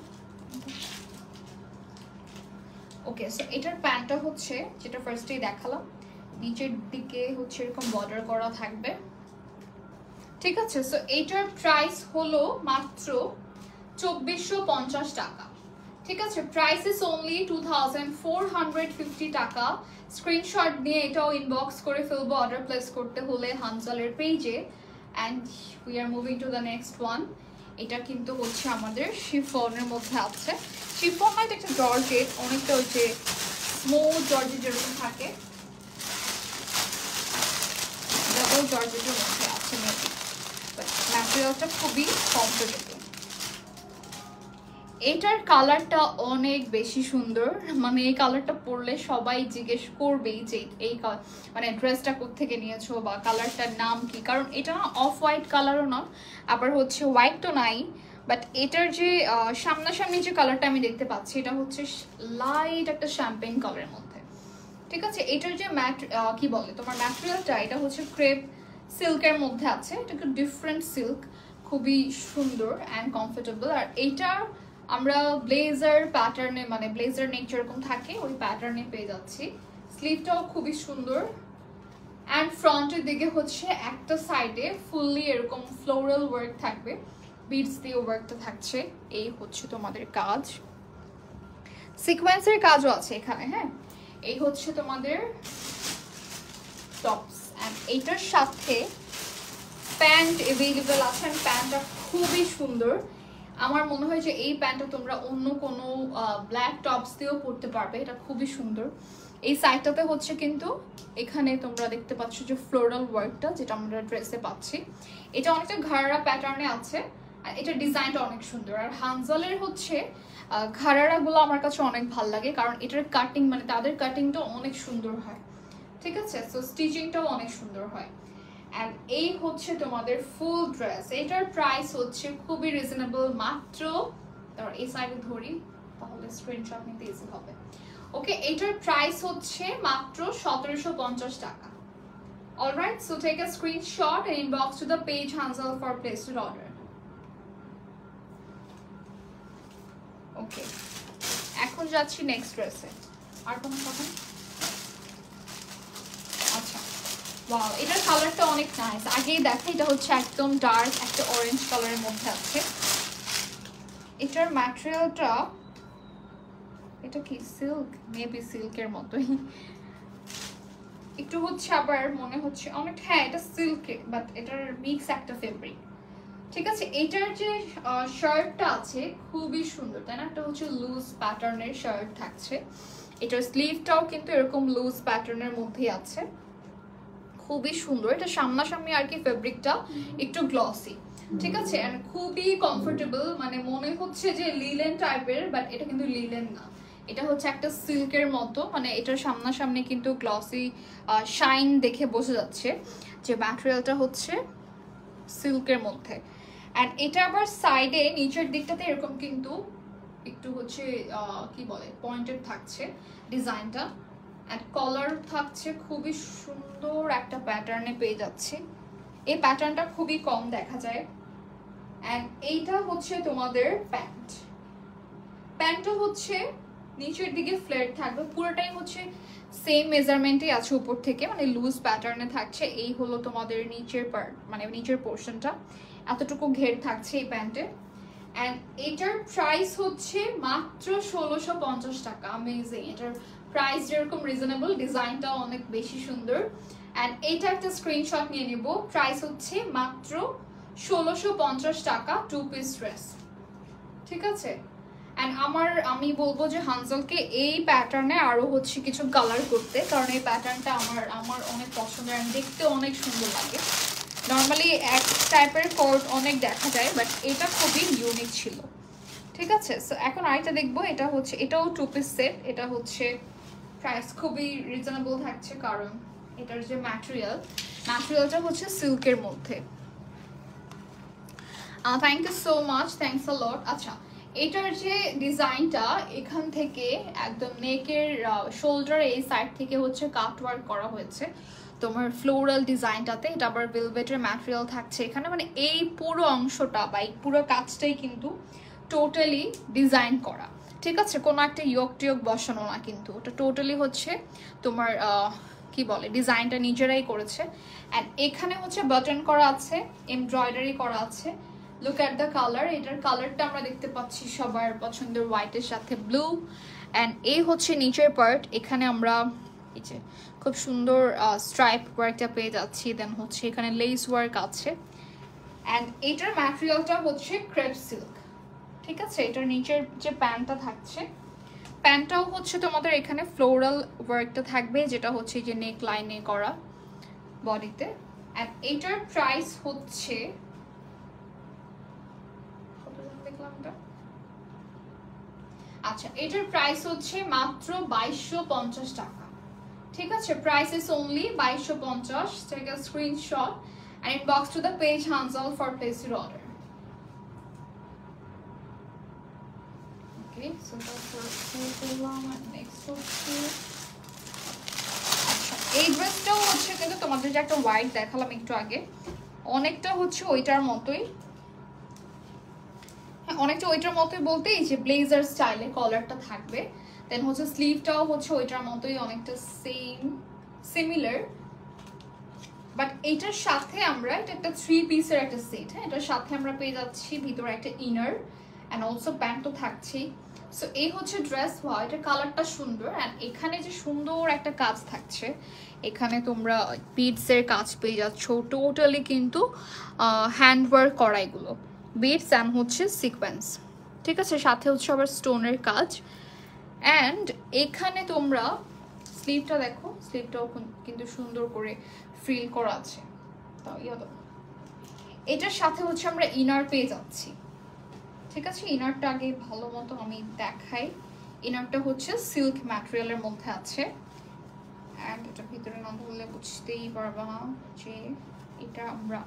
ওকে, সো এটার প্যান্টটা হচ্ছে যেটা ফার্স্টেই দেখালাম, নিচের দিকে হচ্ছে এরকম বর্ডার করা থাকবে, ঠিক আছে? সো এইটার প্রাইস হলো মাত্র 2450 টাকা, ঠিক আছে? প্রাইস ইজ অনলি 2450 টাকা। স্ক্রিনশট দিয়ে এটাও ইনবক্স করে ফেলবো অর্ডার প্লেস করতে হলে হানজালের পেজে। And we are moving to the next one. এটা কিন্তু হচ্ছে আমাদের শিফনের মধ্যে আছে। শিফন মানে একটা জর্জেট, অনেকটা ওই যে স্মুথ জর্জেট যেরকম থাকে, ডাবল জর্জেটের মধ্যে আছে মেবি, বাট ম্যাটেরিয়ালটা খুবই কমফোর্টেবল। এটার কালারটা অনেক বেশি সুন্দর, মানে এই কালারটা পরলে সবাই জিজ্ঞেস করবেই যে এই মানে ড্রেসটা কোত্থেকে নিয়েছো বা কালারটার নাম কি, কারণ এটা না অফ হোয়াইট কালারও না, আবার হচ্ছে হোয়াইট তো নাই, বাট এটার যে সামনাসামনি যে কালারটা আমি দেখতে পাচ্ছি এটা হচ্ছে লাইট একটা শ্যাম্পেন কালারের মধ্যে। ঠিক আছে, এটার যে কি বলে তোমার ম্যাটেরিয়ালটা, এটা হচ্ছে ক্রেপ সিল্কের মধ্যে আছে, এটা একটু ডিফারেন্ট সিল্ক, খুবই সুন্দর অ্যান্ড কমফোর্টেবল। আর এইটা আমরা ব্লেজার প্যাটার্নে, মানে ব্লেজার নেক যেরকম থাকে ওই প্যাটার্নে পেয়ে যাচ্ছি। স্লিভটাও খুবই সুন্দর অ্যান্ড ফ্রন্টের দিকে হচ্ছে একটা সাইডে ফুললি এরকম ফ্লোরাল ওয়ার্ক থাকবে, বিডস দিয়ে ওয়ার্কটা থাকছে। এই হচ্ছে তোমাদের কাজ, সিকোয়েন্সের কাজও আছে এখানে। হ্যাঁ, এই হচ্ছে তোমাদের টপস অ্যান্ড এইটার সাথে প্যান্ট এভেলেবেল আছে। প্যান্টটা খুবই সুন্দর, আমার মনে হয় যে এই প্যান্টটা তোমরা অন্য কোনো ব্ল্যাক টপস দিয়েও পরতে পারবে, এটা খুবই সুন্দর। এই সাইডটাতে হচ্ছে কিন্তু এখানে তোমরা দেখতে পাচ্ছ যে ফ্লোরাল ওয়ার্কটা যেটা আমরা ড্রেসে পাচ্ছি, এটা অনেকটা ঘাড়া প্যাটার্নে আছে আর এটা ডিজাইনটা অনেক সুন্দর। আর হানজালের হচ্ছে ঘাড়ারাগুলো আমার কাছে অনেক ভালো লাগে, কারণ এটার কাটিং, মানে তাদের কাটিংটা অনেক সুন্দর হয়। ঠিক আছে, সো স্টিচিংটাও অনেক সুন্দর হয়। অ্যান্ড এই হচ্ছে তোমাদের ফুল ড্রেস, এটার প্রাইস হচ্ছে খুবই রিজনেবল, মাত্র এই সাইডে ধরি তাহলে স্ক্রিনশট নিতে ইজি হবে। ওকে, এটার প্রাইস হচ্ছে মাত্র 1750 টাকা। Alright, so take a screenshot and inbox to the page Hanzal for placed order. Okay, এখন যাচ্ছি নেক্সট ড্রেসে। আর কোনো কথা? আচ্ছা, ওয়াও, এটার কালারটা অনেক নাইস। আগেই দেখা, এটা হচ্ছে একদম ডার্ক একটা অরেঞ্জ কালারের মধ্যে আছে। এটার ম্যাটেরিয়ালটা, এটা কি সিল্ক? মেবি সিল্কের মতোই একটু হচ্ছে, আবার মনে হচ্ছে অনেক, হ্যাঁ এটা সিল্কে, বাট এটার মিক্স একটা ফেব্রিক। ঠিক আছে, এটার যে শার্টটা আছে খুবই সুন্দর, তাই না? একটা হচ্ছে লুজ প্যাটার্নের শার্ট থাকছে, এটার স্লিভটাও কিন্তু এরকম লুজ প্যাটার্নের মধ্যেই আছে, খুবই সুন্দর। এটা সামনাসামনি আর কি ফেব্রিকটা একটু গ্লসি। ঠিক আছে, এন্ড খুবই কমফোর্টেবল, মানে মনে হচ্ছে যে লিলেন টাইপের, বাট এটা কিন্তু লিলেন না, এটা হচ্ছে একটা সিল্কের মতো, মানে এটার সামনাসামনি কিন্তু গ্লসি শাইন দেখে বোঝা যাচ্ছে যে ম্যাটেরিয়ালটা হচ্ছে সিল্কের মধ্যে। অ্যান্ড এটা আবার সাইডে নিচের দিকটাতে এরকম কিন্তু একটু হচ্ছে কি বলে পয়েন্টেড থাকছে ডিজাইনটা, অ্যান্ড কলার থাকছে খুবই সুন্দর একটা প্যাটার্নে পেয়ে যাচ্ছে। এই প্যাটার্নটা খুবই কম দেখা যায়। অ্যান্ড এইটা হচ্ছে তোমাদের প্যান্ট, প্যান্টও হচ্ছে নিচের দিকে ফ্লেট থাকবে, পুরোটাই হচ্ছে সেম মেজারমেন্টই আছে উপর থেকে, মানে লুজ প্যাটার্নে থাকছে। এই হলো তোমাদের নিচের পার্ট, মানে নিচের পোর্শনটা এতটুকু ঘের থাকছে এই প্যান্টে। অ্যান্ড এটার প্রাইস হচ্ছে মাত্র 1650 টাকা। অ্যামেজিং, এটার প্রাইস যেরকম রিজনেবল, ডিজাইনটাও অনেক বেশি সুন্দর। অ্যান্ড এটা একটা স্ক্রিনশট নিয়ে নেব, প্রাইস হচ্ছে মাত্র 1650 টাকা, 2 পিস ড্রেস। ঠিক আছে, অ্যান্ড আমি বলবো যে হানজালকে এই প্যাটার্নে আরও হচ্ছে কিছু কালার করতে, কারণ এই প্যাটার্নটা আমার অনেক পছন্দের, অ্যান্ড দেখতে অনেক সুন্দর লাগে। নর্মালি এক টাইপের কোট অনেক দেখা যায়, বাট এটা খুবই ইউনিক ছিল। ঠিক আছে, সো এখন আরেকটা দেখবো, এটা হচ্ছে, এটাও 2 পিস সেট। এটা হচ্ছে প্রাইস খুবই রিজনেবল থাকছে, কারণ এটার যে ম্যাটেরিয়ালটা হচ্ছে সিল্কের মধ্যে। Thank you so much, thanks a lot. আচ্ছা, এটার যে ডিজাইনটা এখান থেকে একদম নেকের শোল্ডার এই সাইড থেকে হচ্ছে কাট ওয়ার্ক করা হয়েছে তোমার ফ্লোরাল ডিজাইনটাতে। এটা আবার ভেলভেটের ম্যাটেরিয়াল থাকছে এখানে, মানে এই পুরো অংশটা বা এই পুরো কাজটাই কিন্তু টোটালি ডিজাইন করা। ঠিক আছে, কোনো একটা ইয়োগ টিয়োগ বসানো না, কিন্তু ওটা টোটালি হচ্ছে তোমার কি বলে ডিজাইনটা নিজেরাই করেছে। অ্যান্ড এখানে হচ্ছে বাটন করা আছে, এমব্রয়ডারি করা আছে। লুক অ্যাট দ্য কালার, এটার কালারটা আমরা দেখতে পাচ্ছি সবার পছন্দের হোয়াইটের সাথে ব্লু। অ্যান্ড এই হচ্ছে নিচের পার্ট, এখানে আমরা এই যে খুব সুন্দর স্ট্রাইপ ওয়ার্কটা পেয়ে যাচ্ছি। দেন হচ্ছে এখানে লেস ওয়ার্ক আছে। অ্যান্ড এটার ম্যাটেরিয়ালটা হচ্ছে ক্রেপ সিল্ক। ঠিক আছে, এটার নিচের যে প্যান্টটা থাকছে, প্যান্টটাও হচ্ছে তোমাদের এখানে ফ্লোরাল ওয়ার্কটা থাকবে, যেটা হচ্ছে যে নেক লাইনে করা বডিতে। অ্যান্ড এটার প্রাইস হচ্ছে, দেখলাম এটা আচ্ছা এটার প্রাইস হচ্ছে মাত্র 2250 টাকা, ঠিক আছে? Price is only 2250। Take a screenshot and inbox to the page Hansal for place your order. Okay, so that's what next হচ্ছে আচ্ছা এই ড্রেসটাও হচ্ছে কিন্তু তোমাদের যে একটা হোয়াইট দেখালাম একটু আগে, অনেকটা হচ্ছে ওইটার মতোই, হ্যাঁ অনেকটা ওইটার মতোই বলতে এই যে ব্লেজার স্টাইলে কলারটা থাকবে, দেন হচ্ছে স্লিভটাও হচ্ছে ওইটার মতোই অনেকটা সিমিলার, বাট এটার সাথে আমরা এটা একটা 3 পিসের একটা সেট, হ্যাঁ এটার সাথে আমরা পেয়ে যাচ্ছি ভিতরে একটা ইনার অ্যান্ড অলসো প্যান্ট তো থাকছেই। সো এই হচ্ছে ড্রেস, ওয়া এটার কালারটা সুন্দর অ্যান্ড এখানে যে সুন্দর একটা কাজ থাকছে, এখানে তোমরা বিডসের কাজ পেয়ে যাচ্ছ, টোটালি কিন্তু হ্যান্ডওয়ার্ক করা এগুলো বিডস অ্যান্ড হচ্ছে সিকোয়েন্স, ঠিক আছে? সাথে হচ্ছে আবার স্টোনের কাজ অ্যান্ড এখানে তোমরা স্লিভটা দেখো, স্লিভটাও কিন্তু সুন্দর করে ফ্রিল করা আছে। তাও এটার সাথে হচ্ছে আমরা ইনার পেয়ে যাচ্ছি, ঠিক আছে? ইনারটা আগে ভালো মতো আমি দেখাই। ইনারটা হচ্ছে সিল্ক ম্যাটেরিয়ালের মধ্যে আছে অ্যান্ড এটা ভিতরে না ধরলে বুঝতেই পারবা না যে এটা আমরা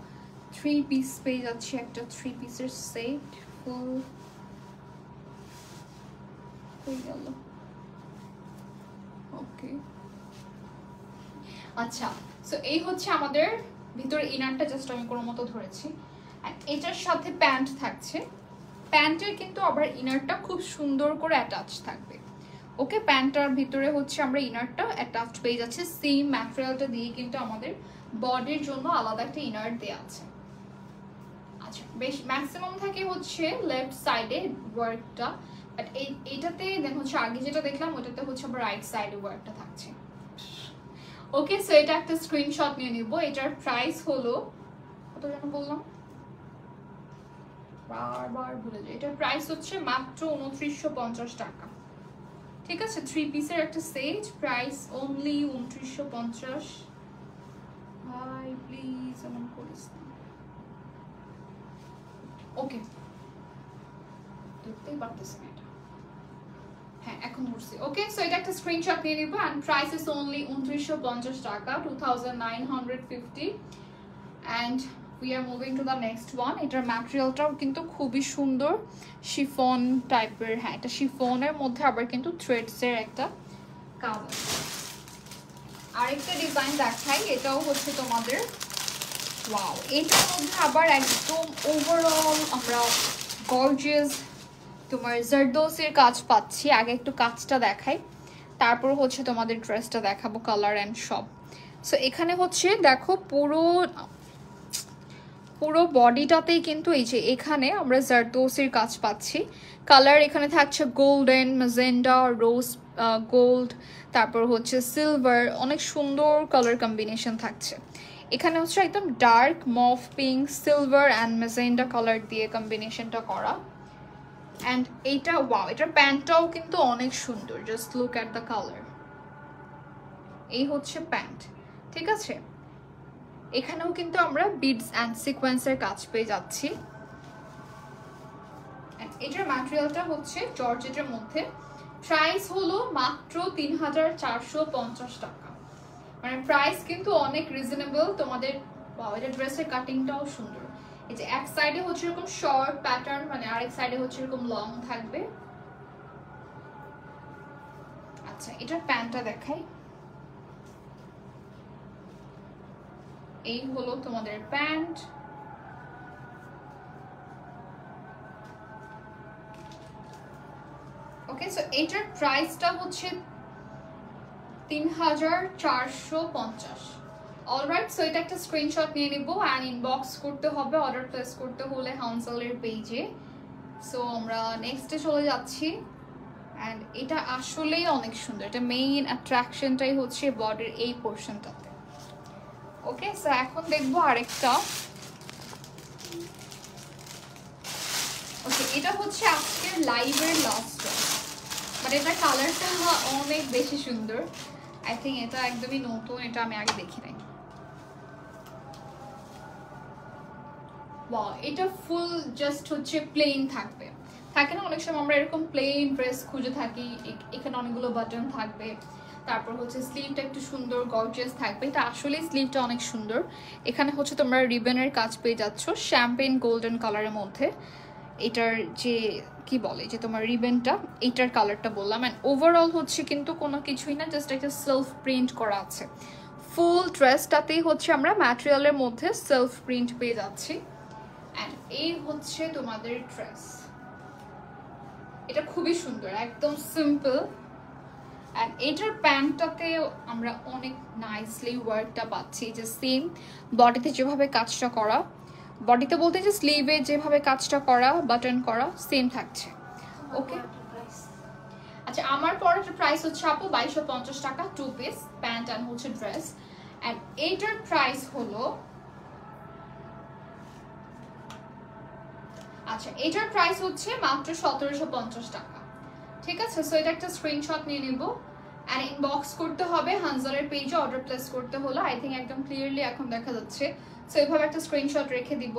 3 পিস পেয়ে যাচ্ছি, একটা 3 পিসের সেট ফুল হয়ে গেল। ওকে আচ্ছা, সো এই হচ্ছে আমাদের ভিতরে ইনারটা, জাস্ট আমি কোনো মতো ধরেছি। আর এটার সাথে প্যান্ট থাকছে, প্যান্টের কিন্তু আবার ইনারটা খুব সুন্দর করে অ্যাটাচ থাকবে। ওকে, প্যান্টটার ভিতরে হচ্ছে আমরা ইনারটা অ্যাটাচ পেয়ে যাচ্ছে, সেম ম্যাটেরিয়ালটা দিয়ে কিন্তু আমাদের বডির জন্য আলাদা একটা ইনার দেওয়া আছে। আচ্ছা বেশ ম্যাক্সিমাম থাকে হচ্ছে লেফট সাইডে ওয়ার্কটা, বাট এইটাতে দেন হচ্ছে আগে যেটা দেখলাম ওটাতে হচ্ছে আবার রাইট সাইডে ওয়ার্কটা থাকছে। ওকে, সো এটা একটা স্ক্রিনশট নিয়ে নিব। এটার প্রাইস হলো কত যেন বললাম, বারবার ভুলে যাই। এটার প্রাইস হচ্ছে মাত্র 2950 টাকা, ঠিক আছে? 3 পিসের একটা সেট, প্রাইস অনলি 2950। ভাই প্লিজ এমন করিস না। ওকে, দেখতেই পারতেছি না এটা, হ্যাঁ এখন ধরছি। ওকে, সো এটা একটা স্ক্রিনশট নিয়ে নিব এন্ড প্রাইস ইজ অনলি 2950 টাকা, 2950 and we are moving to the next one. এটার ম্যাটেরিয়ালটাও কিন্তু খুবই সুন্দর, শিফন টাইপের, হ্যাঁ এটা শিফনের মধ্যে আবার কিন্তু থ্রেডসের একটা কাজ আছে। আরেকটা ডিজাইন দেখাই, এটাও হচ্ছে তোমাদের ওয়াও, এটার মধ্যে আবার একদম ওভারঅল আমরা গর্জিয়াস তোমার জারদোসির কাজ পাচ্ছি। আগে একটু কাজটা দেখাই, তারপর হচ্ছে তোমাদের ড্রেসটা দেখাবো, কালার অ্যান্ড সব। সো এখানে হচ্ছে দেখো পুরো বডিটাতেই কিন্তু এই যে এখানে আমরা জারদোসির কাজ পাচ্ছি। কালার এখানে থাকছে গোল্ডেন, ম্যাজেন্ডা, রোজ গোল্ড, তারপর হচ্ছে সিলভার, অনেক সুন্দর কালার কম্বিনেশন থাকছে। এখানে হচ্ছে একদম dark mauve pink, silver and magenta colour দিয়ে কম্বিনেশনটা করা। অ্যান্ড এইটা ওয়াও, এটার প্যান্টটাও কিন্তু অনেক সুন্দর, just look at the colour. এই হচ্ছে প্যান্ট, ঠিক আছে? এখানেও কিন্তু আমরা বিডস অ্যান্ড সিকোয়েন্সের কাজ পেয়ে যাচ্ছি। এটার ম্যাটেরিয়ালটা হচ্ছে জর্জেটের মধ্যে, প্রাইস হলো মাত্র 3450 টাকা, মানে প্রাইস কিন্তু অনেক রিজনেবল তোমাদের। এটা ড্রেসের কাটিংটাও সুন্দর, এই যে এক সাইডে হচ্ছে এরকম শর্ট প্যাটার্ন, মানে আরেক সাইডে হচ্ছে এরকম লং থাকবে। আচ্ছা এটার প্যান্টটা দেখাই, এই হলো তোমাদের প্যান্ট। ওকে, সো এটার প্রাইসটা হচ্ছে 3450। অলরাইট, সো এটা একটা স্ক্রিনশট নিয়ে নিব অ্যান্ড ইনবক্স করতে হবে অর্ডার প্লেস করতে হলে হানসালের পেজে। সো আমরা নেক্সটে চলে যাচ্ছি অ্যান্ড এটা আসলেই অনেক সুন্দর, এটা মেইন অ্যাট্রাকশনটাই হচ্ছে বডির এই পোর্শনটাতে। ওকে, সো এখন দেখবো আরেকটা। ওকে, এটা হচ্ছে আজকের লাইভের লাস্ট, বাট এটার কালারটা অনেক বেশি সুন্দর। আই থিঙ্ক এটা একদমই নতুন, এটা আমি আগে দেখি নাই। ওয়াও, এটা ফুল জাস্ট হচ্ছে প্লেন থাকবে, থাকে না অনেক সময় আমরা এরকম প্লেন ড্রেস খুঁজে থাকি, এখানে অনেকগুলো বাটন থাকবে, তারপর হচ্ছে স্লিভটা একটু সুন্দর গর্জিয়াস থাকবে। এটা আসলে স্লিভটা অনেক সুন্দর। এখানে হচ্ছে তোমরা রিবনের কাজ পেয়ে যাচ্ছ শ্যাম্পেন গোল্ডেন কালারের মধ্যে। এটার যে কি বলে যে তোমার রিবনটা, এইটার কালারটা বললাম। অ্যান্ড ওভারঅল হচ্ছে কিন্তু কোনো কিছুই না, জাস্ট একটা সেলফ প্রিন্ট করা আছে। ফুল ড্রেসটাতেই হচ্ছে আমরা ম্যাটেরিয়ালের মধ্যে সেলফ প্রিন্ট পেয়ে যাচ্ছি। অ্যান্ড এই হচ্ছে তোমাদের ড্রেস। এটা খুবই সুন্দর, একদম সিম্পল। অ্যান্ড এটার প্যান্টটাতে আমরা অনেক নাইসলি ওয়ার্কটা পাচ্ছি, যে সেম বডিতে যেভাবে কাজটা করা, বডিতে বলতে যে স্লিভে যেভাবে কাজটা করা, বাটন করা, সেম থাকছে। ওকে, আচ্ছা আমার পরের প্রাইস হচ্ছে আপু 2250 টাকা, 2 পিস প্যান্ট অ্যান্ড হচ্ছে ড্রেস। অ্যান্ড এইটার প্রাইস হলো, আচ্ছা এটার প্রাইস হচ্ছে মাত্র 1750 টাকা। ঠিক আছে, সো এটা একটা স্ক্রিনশট নিয়ে নেব অ্যান্ড ইনবক্স করতে হবে হানজারের পেজে, অর্ডার প্লেস করতে হলো। আই থিঙ্ক একদম ক্লিয়ারলি এখন দেখা যাচ্ছে। সো এভাবে একটা স্ক্রিনশট রেখে দিব।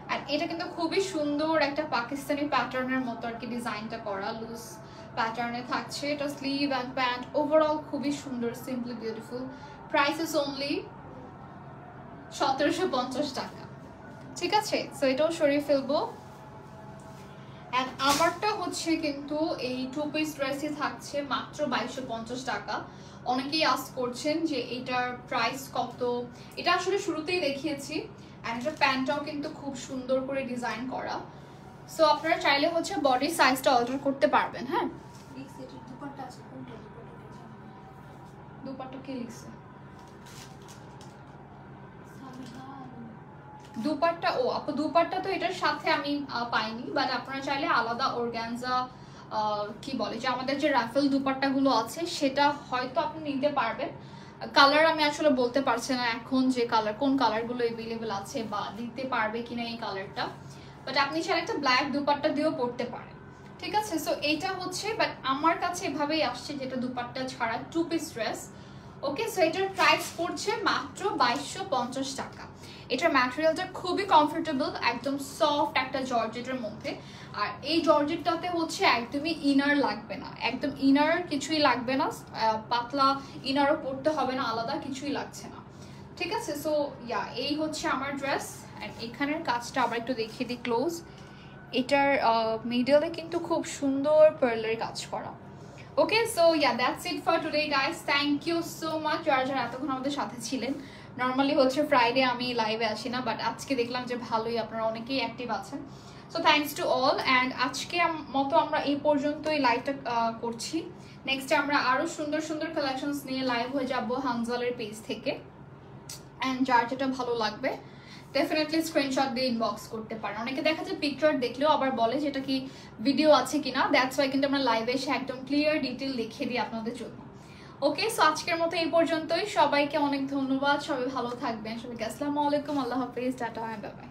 অ্যান্ড এটা কিন্তু খুবই সুন্দর একটা পাকিস্তানি প্যাটার্নের মতো আর কি ডিজাইনটা করা, লুজ প্যাটার্নে থাকছে। এটা স্লিভ অ্যান্ড প্যান্ট ওভারঅল খুবই সুন্দর, simply beautiful. Price is only 1750 টাকা। ঠিক আছে, সো এটাও সরিয়ে ফেলবো। অ্যান্ড আমারটা হচ্ছে কিন্তু এই 2 পিস ড্রেসই থাকছে মাত্র 2250 টাকা। অনেকেই আস্ক করছেন যে এটার প্রাইস কত। এটা আসলে শুরুতেই দেখিয়েছি। অ্যান্ড এটা প্যান্টটাও কিন্তু খুব সুন্দর করে ডিজাইন করা। সো আপনারা চাইলে হচ্ছে বডি সাইজটা অল্টার করতে পারবেন। হ্যাঁ, দুপাট্টা কে লিখছে? দুপাট্টা, ও আপু দুপাট্টা তো এটার সাথে আমি পাইনি, বাট আপনারা চাইলে আলাদা অর্গানজা কি বলে যে আমাদের যে রাফেল দুপাট্টাগুলো আছে সেটা হয়তো আপনি নিতে পারবেন। কালার আমি আসলে বলতে পারছি না এখন যে কালার, কোন কালারগুলো অ্যাভেলেবেল আছে বা দিতে পারবে কিনা এই কালারটা, বাট আপনি চাইলে একটা ব্ল্যাক দুপাট্টা দিয়েও পরতে পারেন। ঠিক আছে, সো এইটা হচ্ছে, বাট আমার কাছে এভাবেই আসছে যেটা দুপাট্টা ছাড়া 2 পিস ড্রেস। ওকে, সো এটার প্রাইস পড়ছে মাত্র 2250 টাকা। এটার ম্যাটেরিয়ালটা খুবই কমফোর্টেবল, একদম সফট একটা জর্জেটের মধ্যে। আর এই জর্জেটটাতে হচ্ছে একদমই ইনার লাগবে না, একদম ইনার কিছুই লাগবে না, পাতলা ইনারও পরতে হবে না, আলাদা কিছুই লাগছে না। ঠিক আছে, সো ইয়া এই হচ্ছে আমার ড্রেস। অ্যান্ড এখানের কাজটা আবার একটু দেখিয়ে দিই ক্লোজ। এটার মিডলে কিন্তু খুব সুন্দর পার্লের কাজ করা। Okay, so yeah that's it for today guys. Thank you so much যারা যারা এতক্ষণ আমাদের সাথে ছিলেন। নর্মালি হচ্ছে ফ্রাইডে আমি লাইভে আসি না, বাট আজকে দেখলাম যে ভালোই আপনারা অনেকেই অ্যাক্টিভ আছেন। So thanks to all. And আজকে মতো আমরা এই পর্যন্তই লাইভটা করছি। নেক্সটে আমরা আরও সুন্দর সুন্দর কালেকশনস নিয়ে লাইভ হয়ে যাব হানজালের পেজ থেকে। অ্যান্ড যার যেটা ভালো লাগবে ডেফিনেটলি স্ক্রিনশট দিয়ে ইনবক্স করতে পারেন। অনেকে দেখা যায় পিকচার দেখলেও আবার বলে যে এটা কি ভিডিও আছে কিনা, দ্যাটস ওয়াই কিন্তু আমরা লাইভে এসে একদম ক্লিয়ার ডিটেল লিখে দিই আপনাদের জন্য। ওকে, সো আজকের মতো এই পর্যন্তই। সবাইকে অনেক ধন্যবাদ, সবাই ভালো থাকবেন। সবাইকে আসসালামু আলাইকুম, আল্লাহ হাফেজ, টাটা, বাই বাই।